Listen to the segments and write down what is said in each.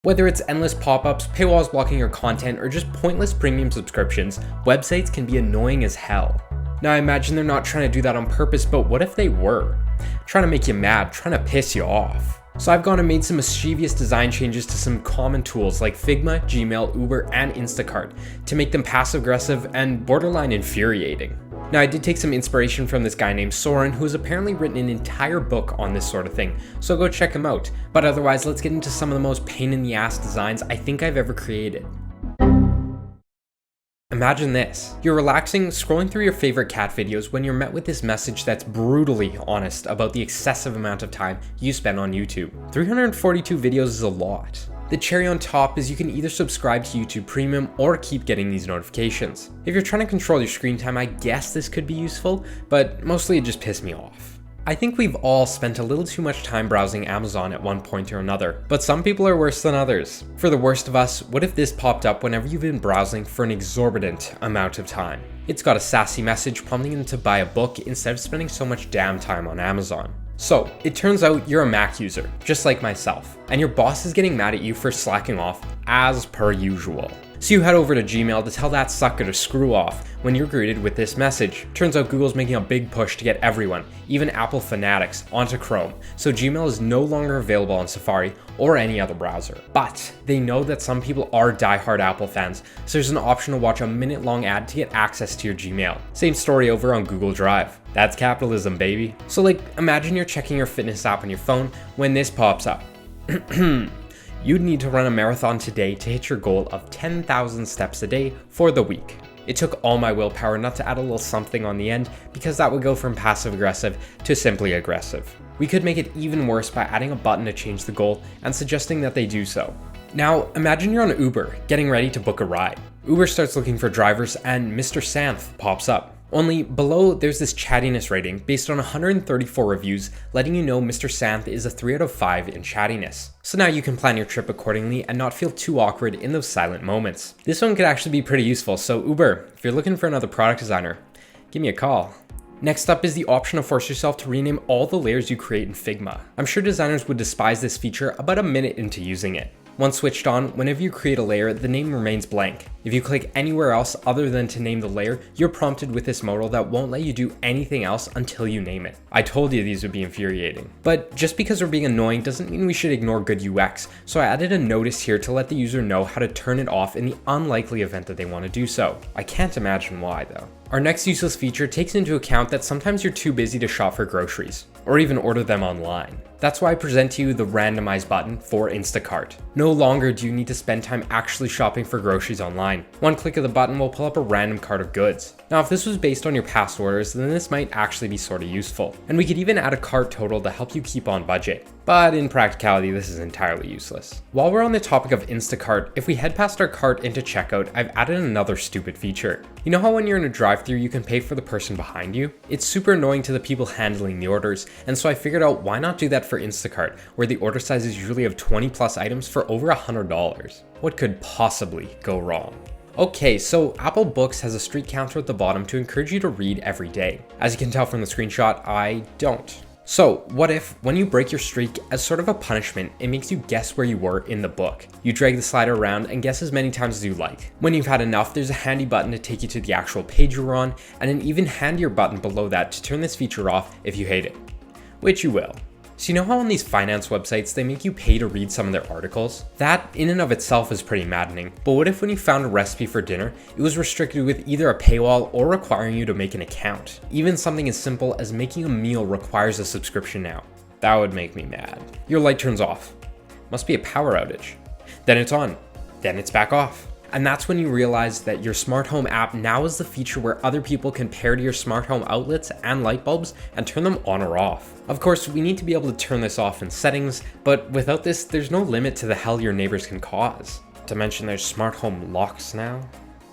Whether it's endless pop-ups, paywalls blocking your content, or just pointless premium subscriptions, websites can be annoying as hell. Now I imagine they're not trying to do that on purpose, but what if they were? Trying to make you mad, trying to piss you off. So I've gone and made some mischievous design changes to some common tools like Figma, Gmail, Uber, and Instacart to make them passive-aggressive and borderline infuriating. Now I did take some inspiration from this guy named Soren, who has apparently written an entire book on this sort of thing, so go check him out. But otherwise, let's get into some of the most pain in the ass designs I think I've ever created. Imagine this. You're relaxing, scrolling through your favorite cat videos when you're met with this message that's brutally honest about the excessive amount of time you spend on YouTube. 342 videos is a lot. The cherry on top is you can either subscribe to YouTube Premium or keep getting these notifications. If you're trying to control your screen time, I guess this could be useful, but mostly it just pissed me off. I think we've all spent a little too much time browsing Amazon at one point or another, but some people are worse than others. For the worst of us, what if this popped up whenever you've been browsing for an exorbitant amount of time? It's got a sassy message prompting them to buy a book instead of spending so much damn time on Amazon. So, it turns out you're a Mac user, just like myself, and your boss is getting mad at you for slacking off as per usual. So you head over to Gmail to tell that sucker to screw off when you're greeted with this message. Turns out Google's making a big push to get everyone, even Apple fanatics, onto Chrome, so Gmail is no longer available on Safari or any other browser. But they know that some people are diehard Apple fans, so there's an option to watch a minute-long ad to get access to your Gmail. Same story over on Google Drive. That's capitalism, baby. So imagine you're checking your fitness app on your phone when this pops up. You'd need to run a marathon today to hit your goal of 10,000 steps a day for the week. It took all my willpower not to add a little something on the end because that would go from passive aggressive to simply aggressive. We could make it even worse by adding a button to change the goal and suggesting that they do so. Now, imagine you're on Uber, getting ready to book a ride. Uber starts looking for drivers and Mr. Santh pops up. Only below there's this chattiness rating based on 134 reviews letting you know Mr. Santh is a 3 out of 5 in chattiness. So now you can plan your trip accordingly and not feel too awkward in those silent moments. This one could actually be pretty useful, so Uber, if you're looking for another product designer, give me a call. Next up is the option to force yourself to rename all the layers you create in Figma. I'm sure designers would despise this feature about a minute into using it. Once switched on, whenever you create a layer, the name remains blank. If you click anywhere else other than to name the layer, you're prompted with this modal that won't let you do anything else until you name it. I told you these would be infuriating. But just because we're being annoying doesn't mean we should ignore good UX, so I added a notice here to let the user know how to turn it off in the unlikely event that they want to do so. I can't imagine why though. Our next useless feature takes into account that sometimes you're too busy to shop for groceries, or even order them online. That's why I present to you the randomize button for Instacart. No longer do you need to spend time actually shopping for groceries online. One click of the button will pull up a random cart of goods. Now if this was based on your past orders, then this might actually be sort of useful. And we could even add a cart total to help you keep on budget. But in practicality, this is entirely useless. While we're on the topic of Instacart, if we head past our cart into checkout, I've added another stupid feature. You know how when you're in a drive-thru you can pay for the person behind you? It's super annoying to the people handling the orders, and so I figured out why not do that for Instacart, where the order sizes usually have 20 plus items for over $100. What could possibly go wrong? Okay, so Apple Books has a streak counter at the bottom to encourage you to read every day. As you can tell from the screenshot, I don't. So what if, when you break your streak, as sort of a punishment, it makes you guess where you were in the book. You drag the slider around and guess as many times as you like. When you've had enough, there's a handy button to take you to the actual page you were on, and an even handier button below that to turn this feature off if you hate it. Which you will. So you know how on these finance websites they make you pay to read some of their articles? That in and of itself is pretty maddening, but what if when you found a recipe for dinner, it was restricted with either a paywall or requiring you to make an account? Even something as simple as making a meal requires a subscription now. That would make me mad. Your light turns off. Must be a power outage. Then it's on. Then it's back off. And that's when you realize that your smart home app now is the feature where other people can pair to your smart home outlets and light bulbs and turn them on or off. Of course, we need to be able to turn this off in settings, but without this, there's no limit to the hell your neighbors can cause. To mention there's smart home locks now.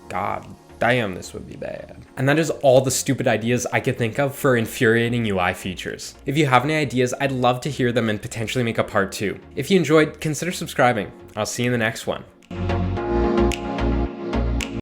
God damn, this would be bad. And that is all the stupid ideas I could think of for infuriating UI features. If you have any ideas, I'd love to hear them and potentially make a part 2. If you enjoyed, consider subscribing. I'll see you in the next one.